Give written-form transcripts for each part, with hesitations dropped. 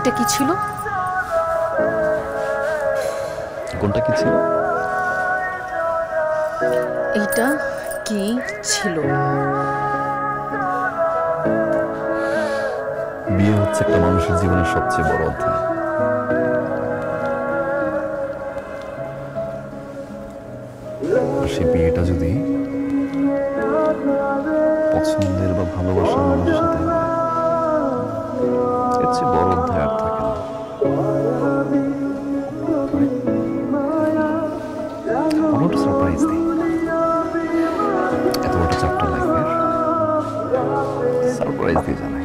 এইটা কি ছিল? কোনটা কি ছিল? এইটা কি ছিল? বিয়ে হচ্ছে একটা মানুষের জীবনের সবচেয়ে বড় অধ্যায়। আর সেই বিয়েটা যদি পছন্দের বা ভালোবাসার মানুষের সাথে হয়, এর চেয়ে বড় অধ্যায় আর থাকে না। একটা সারপ্রাইজ দিই, এত বড় চ্যাপ্টার লাইফের সারপ্রাইজ দিয়ে জানাই।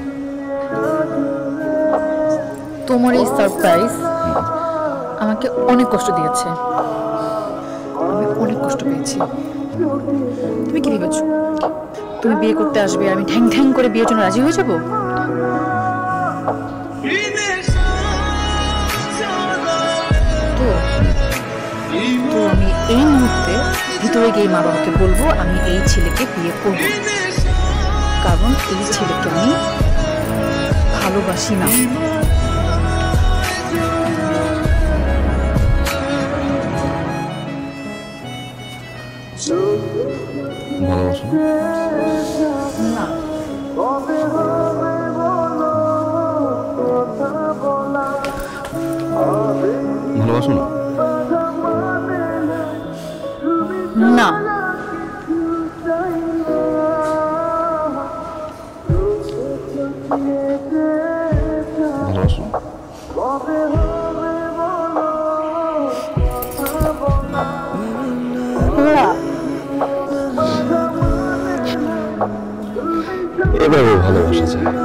তোমার এই সারপ্রাইজ আমাকে অনেক কষ্ট দিয়েছে, আমি অনেক কষ্ট পেয়েছি। তুমি কি ভেবেছো তুমি বিয়ে করতে আসবে, আমি ঠ্যাং ঠ্যাং করে বিয়ের জন্য রাজি হয়ে যাব? তো আমি এই মুহূর্তে ভিতরে গিয়ে মা বাবাকে বলবো আমি এই ছেলেকে বিয়ে করব, কারণ এই ছেলেকে আমি ভালোবাসি না। ভালোবাসো না? ভালোবাসো না? না। ভালোবাসো? এভাবে ভালোবাসা যায় না?